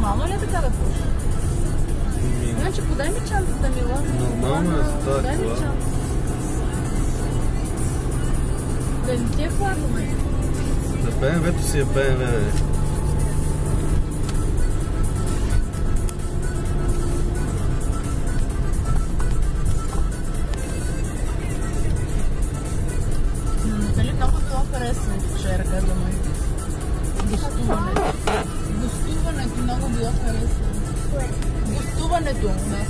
Нормално ли е така да пушиш? Значи подай ми чантата, мила. Нормално е за тази подай ми кола. чантата. Да не ти е хладно, ме. Да БМВ-то си е БМВ, бе. Дали много било харесвам вчера, каза май. Гостуването. Гостуването много било харесвам. Гостуването у нас.